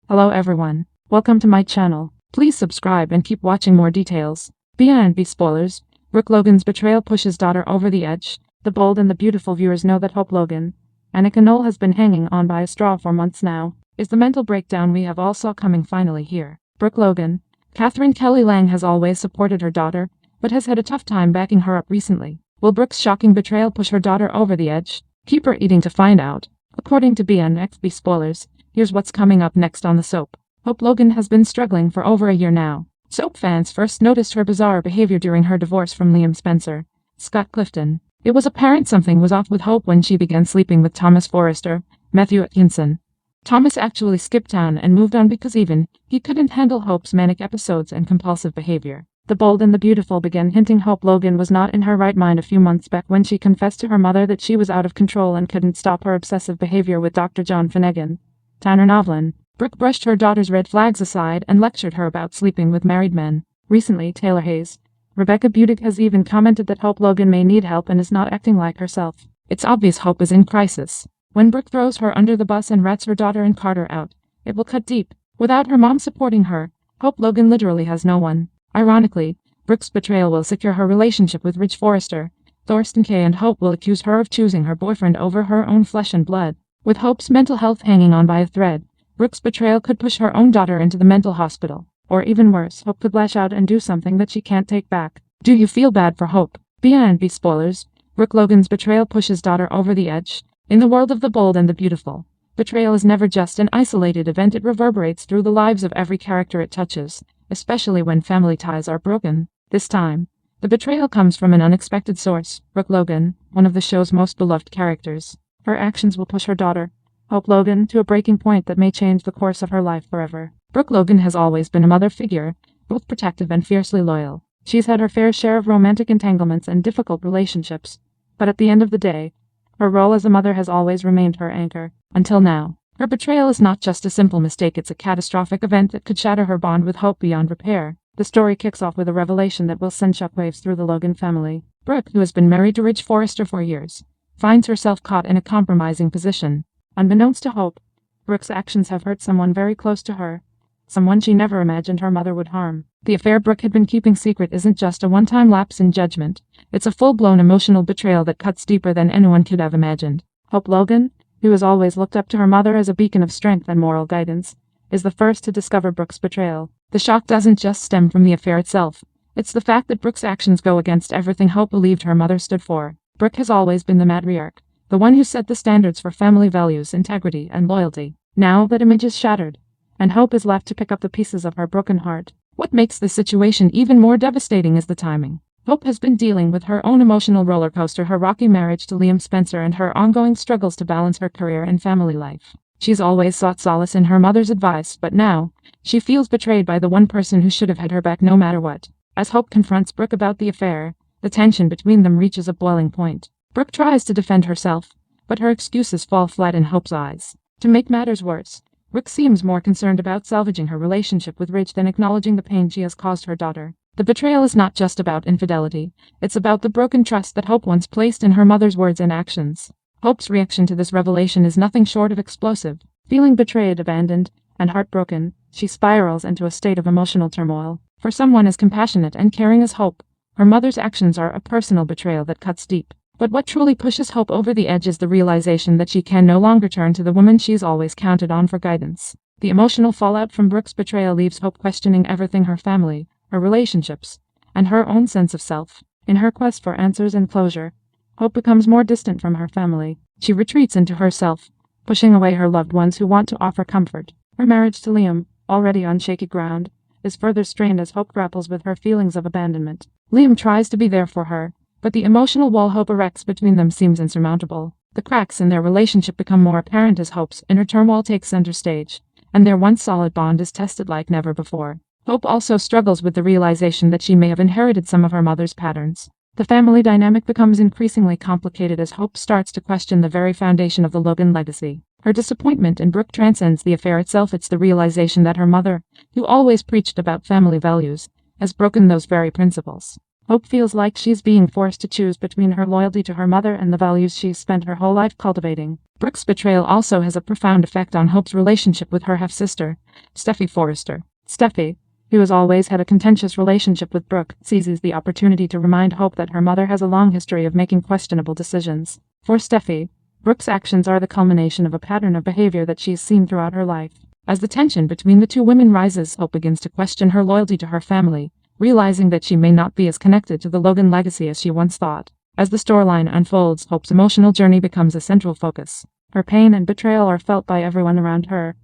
Hello everyone. Welcome to my channel. Please subscribe and keep watching more details. Beyond spoilers, Brooke Logan's betrayal pushes daughter over the edge. The bold and the beautiful viewers know that Hope Logan, Annika Knoll, has been hanging on by a straw for months now. Is the mental breakdown we have all saw coming finally here? Brooke Logan, Catherine Kelly Lang, has always supported her daughter, but has had a tough time backing her up recently. Will Brooke's shocking betrayal push her daughter over the edge? Keep her eating to find out. According to BNXB spoilers, here's what's coming up next on the soap. Hope Logan has been struggling for over a year now. Soap fans first noticed her bizarre behavior during her divorce from Liam Spencer, Scott Clifton. It was apparent something was off with Hope when she began sleeping with Thomas Forrester, Matthew Atkinson. Thomas actually skipped town and moved on because even he couldn't handle Hope's manic episodes and compulsive behavior. The bold and the beautiful began hinting Hope Logan was not in her right mind a few months back when she confessed to her mother that she was out of control and couldn't stop her obsessive behavior with Dr. John Finnegan. Tanner Novlin. Brooke brushed her daughter's red flags aside and lectured her about sleeping with married men. Recently, Taylor Hayes, Rebecca Budig, has even commented that Hope Logan may need help and is not acting like herself. It's obvious Hope is in crisis. When Brooke throws her under the bus and rats her daughter and Carter out, it will cut deep. Without her mom supporting her, Hope Logan literally has no one. Ironically, Brooke's betrayal will secure her relationship with Rich Forrester, Thorsten Kaye, and Hope will accuse her of choosing her boyfriend over her own flesh and blood. With Hope's mental health hanging on by a thread, Brooke's betrayal could push her own daughter into the mental hospital. Or even worse, Hope could lash out and do something that she can't take back. Do you feel bad for Hope? BNB spoilers, Brooke Logan's betrayal pushes daughter over the edge. In the world of the bold and the beautiful, betrayal is never just an isolated event. It reverberates through the lives of every character it touches, especially when family ties are broken. This time, the betrayal comes from an unexpected source. Brooke Logan, one of the show's most beloved characters. Her actions will push her daughter, Hope Logan, to a breaking point that may change the course of her life forever. Brooke Logan has always been a mother figure, both protective and fiercely loyal. She's had her fair share of romantic entanglements and difficult relationships, but at the end of the day, her role as a mother has always remained her anchor. Until now, her betrayal is not just a simple mistake, it's a catastrophic event that could shatter her bond with Hope beyond repair. The story kicks off with a revelation that will send shockwaves through the Logan family. Brooke, who has been married to Rich Forrester for years, finds herself caught in a compromising position. Unbeknownst to Hope, Brooke's actions have hurt someone very close to her, someone she never imagined her mother would harm. The affair Brooke had been keeping secret isn't just a one-time lapse in judgment, it's a full-blown emotional betrayal that cuts deeper than anyone could have imagined. Hope Logan, who has always looked up to her mother as a beacon of strength and moral guidance, is the first to discover Brooke's betrayal. The shock doesn't just stem from the affair itself, it's the fact that Brooke's actions go against everything Hope believed her mother stood for. Brooke has always been the matriarch, the one who set the standards for family values, integrity, and loyalty. Now that image is shattered, and Hope is left to pick up the pieces of her broken heart. What makes this situation even more devastating is the timing. Hope has been dealing with her own emotional roller coaster, her rocky marriage to Liam Spencer and her ongoing struggles to balance her career and family life. She's always sought solace in her mother's advice, but now, she feels betrayed by the one person who should have had her back no matter what. As Hope confronts Brooke about the affair, the tension between them reaches a boiling point. Brooke tries to defend herself, but her excuses fall flat in Hope's eyes. To make matters worse, Brooke seems more concerned about salvaging her relationship with Rich than acknowledging the pain she has caused her daughter. The betrayal is not just about infidelity, it's about the broken trust that Hope once placed in her mother's words and actions. Hope's reaction to this revelation is nothing short of explosive. Feeling betrayed, abandoned, and heartbroken, she spirals into a state of emotional turmoil. For someone as compassionate and caring as Hope, her mother's actions are a personal betrayal that cuts deep. But what truly pushes Hope over the edge is the realization that she can no longer turn to the woman she's always counted on for guidance. The emotional fallout from Brooke's betrayal leaves Hope questioning everything: her family, her relationships, and her own sense of self. In her quest for answers and closure, Hope becomes more distant from her family. She retreats into herself, pushing away her loved ones who want to offer comfort. Her marriage to Liam, already on shaky ground, is further strained as Hope grapples with her feelings of abandonment. Liam tries to be there for her, but the emotional wall Hope erects between them seems insurmountable. The cracks in their relationship become more apparent as Hope's inner turmoil takes center stage, and their once solid bond is tested like never before. Hope also struggles with the realization that she may have inherited some of her mother's patterns. The family dynamic becomes increasingly complicated as Hope starts to question the very foundation of the Logan legacy. Her disappointment in Brooke transcends the affair itself. It's the realization that her mother, who always preached about family values, has broken those very principles. Hope feels like she's being forced to choose between her loyalty to her mother and the values she's spent her whole life cultivating. Brooke's betrayal also has a profound effect on Hope's relationship with her half-sister, Steffi Forrester. Steffi, who has always had a contentious relationship with Brooke, seizes the opportunity to remind Hope that her mother has a long history of making questionable decisions. For Steffi, Brooke's actions are the culmination of a pattern of behavior that she's seen throughout her life. As the tension between the two women rises, Hope begins to question her loyalty to her family, realizing that she may not be as connected to the Logan legacy as she once thought. As the storyline unfolds, Hope's emotional journey becomes a central focus. Her pain and betrayal are felt by everyone around her,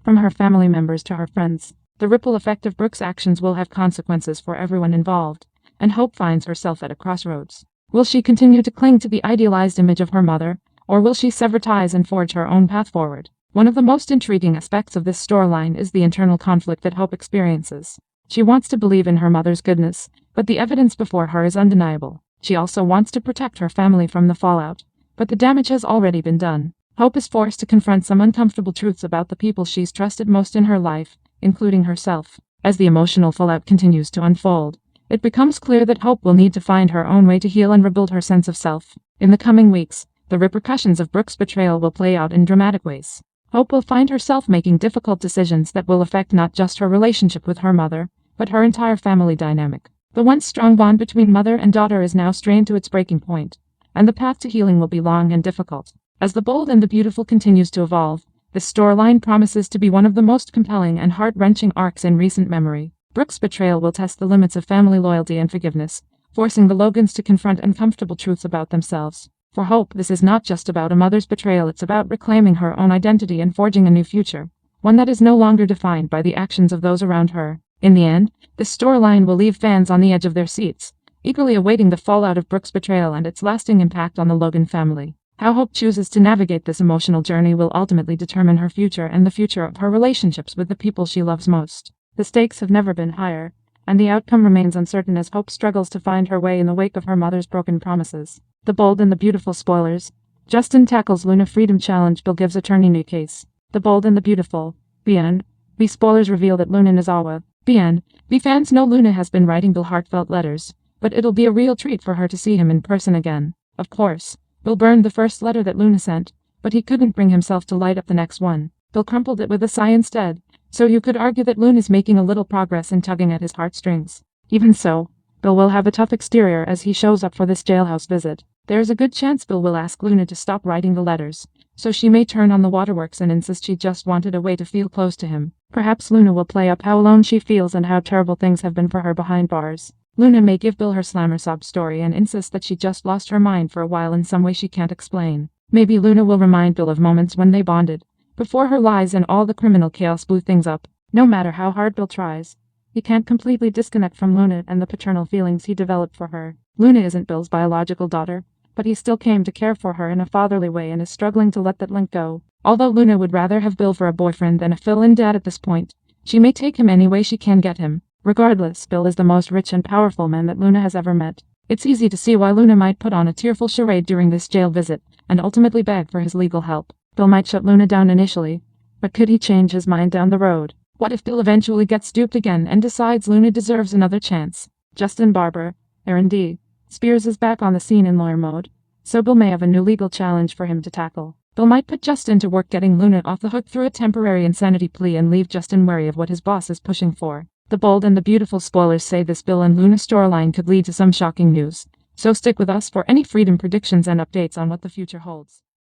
from her family members to her friends. The ripple effect of Brooke's actions will have consequences for everyone involved, and Hope finds herself at a crossroads. Will she continue to cling to the idealized image of her mother, or will she sever ties and forge her own path forward? One of the most intriguing aspects of this storyline is the internal conflict that Hope experiences. She wants to believe in her mother's goodness, but the evidence before her is undeniable. She also wants to protect her family from the fallout, but the damage has already been done. Hope is forced to confront some uncomfortable truths about the people she's trusted most in her life, including herself. As the emotional fallout continues to unfold, it becomes clear that Hope will need to find her own way to heal and rebuild her sense of self. In the coming weeks, the repercussions of Brooke's betrayal will play out in dramatic ways. Hope will find herself making difficult decisions that will affect not just her relationship with her mother, but her entire family dynamic. The once strong bond between mother and daughter is now strained to its breaking point, and the path to healing will be long and difficult. As The Bold and the Beautiful continues to evolve, this storyline promises to be one of the most compelling and heart-wrenching arcs in recent memory. Brooke's betrayal will test the limits of family loyalty and forgiveness, forcing the Logans to confront uncomfortable truths about themselves. For Hope, this is not just about a mother's betrayal, it's about reclaiming her own identity and forging a new future, one that is no longer defined by the actions of those around her. In the end, this storyline will leave fans on the edge of their seats, eagerly awaiting the fallout of Brooke's betrayal and its lasting impact on the Logan family. How Hope chooses to navigate this emotional journey will ultimately determine her future and the future of her relationships with the people she loves most. The stakes have never been higher, and the outcome remains uncertain as Hope struggles to find her way in the wake of her mother's broken promises. The Bold and the Beautiful spoilers. Justin tackles Luna Freedom Challenge. Bill gives attorney new case. The Bold and the Beautiful. The end. The spoilers reveal that Luna Nizawa. The end. The fans know Luna has been writing Bill heartfelt letters, but it'll be a real treat for her to see him in person again. Of course, Bill burned the first letter that Luna sent, but he couldn't bring himself to light up the next one. Bill crumpled it with a sigh instead, so you could argue that Luna's making a little progress in tugging at his heartstrings. Even so, Bill will have a tough exterior as he shows up for this jailhouse visit. There's a good chance Bill will ask Luna to stop writing the letters, so she may turn on the waterworks and insist she just wanted a way to feel close to him. Perhaps Luna will play up how alone she feels and how terrible things have been for her behind bars. Luna may give Bill her slammer sob story and insist that she just lost her mind for a while in some way she can't explain. Maybe Luna will remind Bill of moments when they bonded, before her lies and all the criminal chaos blew things up. No matter how hard Bill tries, he can't completely disconnect from Luna and the paternal feelings he developed for her. Luna isn't Bill's biological daughter, but he still came to care for her in a fatherly way and is struggling to let that link go. Although Luna would rather have Bill for a boyfriend than a fill-in dad at this point, she may take him any way she can get him. Regardless, Bill is the most rich and powerful man that Luna has ever met. It's easy to see why Luna might put on a tearful charade during this jail visit, and ultimately beg for his legal help. Bill might shut Luna down initially, but could he change his mind down the road? What if Bill eventually gets duped again and decides Luna deserves another chance? Justin Barber, Aaron D. Spears is back on the scene in lawyer mode, so Bill may have a new legal challenge for him to tackle. Bill might put Justin to work getting Luna off the hook through a temporary insanity plea and leave Justin wary of what his boss is pushing for. The Bold and the Beautiful spoilers say this Bill and Luna storyline could lead to some shocking news, so stick with us for any Freedom predictions and updates on what the future holds.